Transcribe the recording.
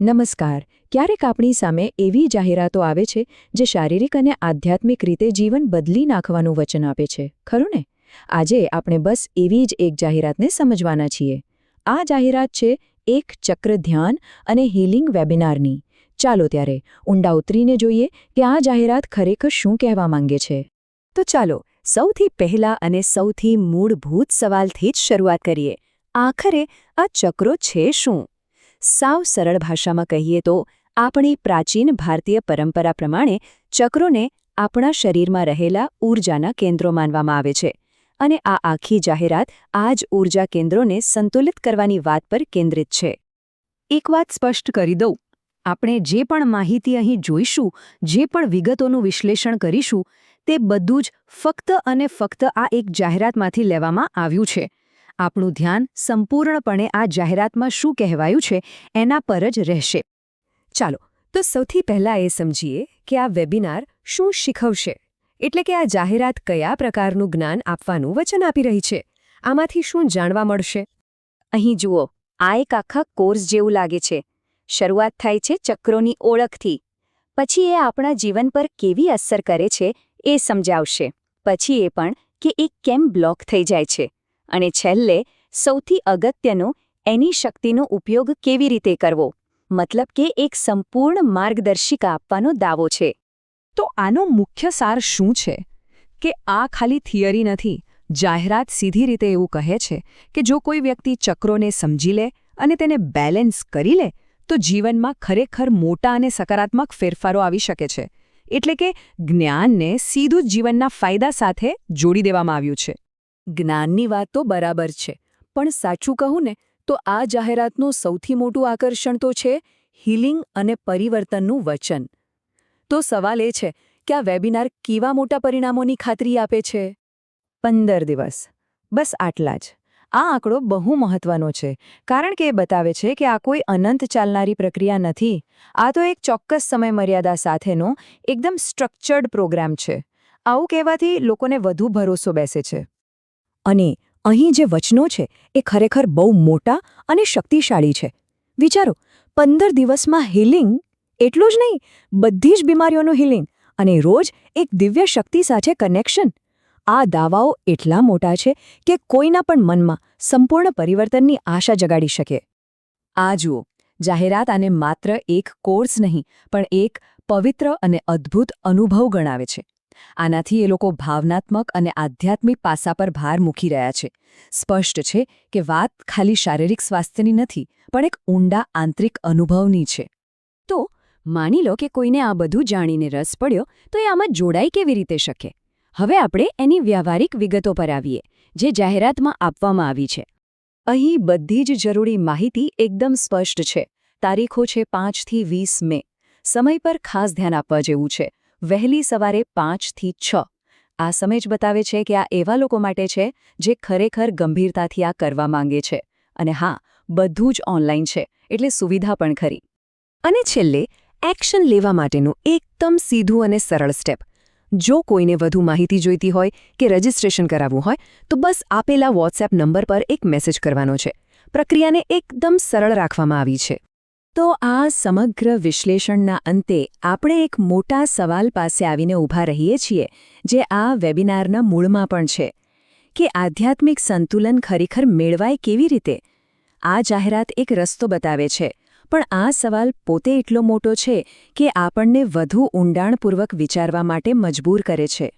નમસ્કાર. ક્યારેક આપણી સામે એવી જાહેરાતો આવે છે જે શારીરિક અને આધ્યાત્મિક રીતે જીવન બદલી નાખવાનું વચન આપે છે, ખરું ને? આજે આપણે બસ એવી જ એક જાહેરાતને સમજવાના છીએ. આ જાહેરાત છે એક ચક્ર ધ્યાન અને હીલિંગ વેબિનારની. ચાલો ત્યારે ઊંડા ઉતરીને જોઈએ કે આ જાહેરાત ખરેખર શું કહેવા માંગે છે. તો ચાલો સૌથી પહેલા અને સૌથી મૂળભૂત સવાલથી જ શરૂઆત કરીએ. આખરે આ ચક્રો છે શું? સાવ સરળ ભાષામાં કહીએ તો આપણી પ્રાચીન ભારતીય પરંપરા પ્રમાણે ચક્રોને આપણા શરીરમાં રહેલા ઊર્જાના કેન્દ્રો માનવામાં આવે છે અને આ આખી જાહેરાત આ જ ઊર્જા કેન્દ્રોને સંતુલિત કરવાની વાત પર કેન્દ્રિત છે. એક વાત સ્પષ્ટ કરી દઉં, આપણે જે પણ માહિતી અહીં જોઈશું, જે પણ વિગતોનું વિશ્લેષણ કરીશું, તે બધું જ ફક્ત અને ફક્ત આ એક જાહેરાતમાંથી લેવામાં આવ્યું છે. આપણું ધ્યાન સંપૂર્ણપણે આ જાહેરાતમાં શું કહેવાયું છે એના પર જ રહેશે. ચાલો તો સૌથી પહેલાં એ સમજીએ કે આ વેબિનાર શું શીખવશે, એટલે કે આ જાહેરાત કયા પ્રકારનું જ્ઞાન આપવાનું વચન આપી રહી છે. આમાંથી શું જાણવા મળશે? અહીં જુઓ, આ એક આખા કોર્સ જેવું લાગે છે. શરૂઆત થાય છે ચક્રોની ઓળખથી, પછી એ આપણા જીવન પર કેવી અસર કરે છે એ સમજાવશે, પછી એ પણ કે એ કેમ બ્લોક થઈ જાય છે, અને છેલ્લે સૌથી અગત્યનું એની શક્તિનો ઉપયોગ કેવી રીતે કરવો, મતલબ કે એક સંપૂર્ણ માર્ગદર્શિકા આપવાનો દાવો છે. તો આનો મુખ્ય સાર શું છે? કે આ ખાલી થિયરી નથી. જાહેરાત સીધી રીતે એવું કહે છે કે જો કોઈ વ્યક્તિ ચક્રોને સમજી લે અને તેને બેલેન્સ કરી લે તો જીવનમાં ખરેખર મોટા અને સકારાત્મક ફેરફારો આવી શકે છે. એટલે કે જ્ઞાનને સીધું જ જીવનના ફાયદા સાથે જોડી દેવામાં આવ્યું છે. જ્ઞાનની વાત તો બરાબર છે, પણ સાચું કહું ને તો આ જાહેરાતનું સૌથી મોટું આકર્ષણ તો છે હીલિંગ અને પરિવર્તનનું વચન. તો સવાલ એ છે કે આ વેબિનાર કેવા મોટા પરિણામોની ખાતરી આપે છે? 15 દિવસ. બસ આટલા જ. આ આંકડો બહુ મહત્વનો છે, કારણ કે એ બતાવે છે કે આ કોઈ અનંત ચાલનારી પ્રક્રિયા નથી. આ તો એક ચોક્કસ સમયમર્યાદા સાથેનો એકદમ સ્ટ્રક્ચર્ડ પ્રોગ્રામ છે. આવું કહેવાથી લોકોને વધુ ભરોસો બેસે છે. અને અહીં જે વચનો છે એ ખરેખર બહુ મોટા અને શક્તિશાળી છે. વિચારો, 15 દિવસમાં હીલિંગ, એટલું જ નહીં, બધી જ બીમારીઓનું હીલિંગ, અને રોજ એક દિવ્ય શક્તિ સાથે કનેક્શન. આ દાવાઓ એટલા મોટા છે કે કોઈના પણ મનમાં સંપૂર્ણ પરિવર્તનની આશા જગાડી શકે. આ જુઓ, જાહેરાત આને માત્ર એક કોર્સ નહીં પણ એક પવિત્ર અને અદ્ભુત અનુભવ ગણાવે છે. આનાથી એ લોકો ભાવનાત્મક અને આધ્યાત્મિક પાસા પર ભાર મૂકી રહ્યા છે. સ્પષ્ટ છે કે વાત ખાલી શારીરિક સ્વાસ્થ્યની નથી, પણ એક ઊંડા આંતરિક અનુભવની છે. તો માની લો કે કોઈને આ બધું જાણીને રસ પડ્યો, તો એ આમાં જોડાઈ કેવી રીતે શકે? હવે આપણે એની વ્યવહારિક વિગતો પર આવીએ, જે જાહેરાતમાં આપવામાં આવી છે. અહીં બધી જ જરૂરી માહિતી એકદમ સ્પષ્ટ છે. તારીખો છે 5 થી 20 મે. સમય પર ખાસ ધ્યાન આપવા જેવું છે. વહેલી સવારે 5 થી 6. આ સમય જ બતાવે છે કે આ એવા લોકો માટે છે જે ખરેખર ગંભીરતાથી આ કરવા માંગે છે. અને હા, બધું જ ઓનલાઈન છે, એટલે સુવિધા પણ ખરી. અને છેલ્લે એક્શન લેવા માટેનું એકદમ સીધું અને સરળ સ્ટેપ. જો કોઈને વધુ માહિતી જોઈતી હોય કે રજિસ્ટ્રેશન કરાવવું હોય તો બસ આપેલા વોટ્સએપ નંબર પર એક મેસેજ કરવાનો છે. પ્રક્રિયાને એકદમ સરળ રાખવામાં આવી છે. તો આ સમગ્ર વિશ્લેષણના અંતે આપણે એક મોટા સવાલ પાસે આવીને ઊભા રહીએ છીએ, જે આ વેબિનારના મૂળમાં પણ છે, કે આધ્યાત્મિક સંતુલન ખરેખર મેળવાય કેવી રીતે? આ જાહેરાત એક રસ્તો બતાવે છે, પણ આ સવાલ પોતે એટલો મોટો છે કે આપણને વધુ ઊંડાણપૂર્વક વિચારવા માટે મજબૂર કરે છે.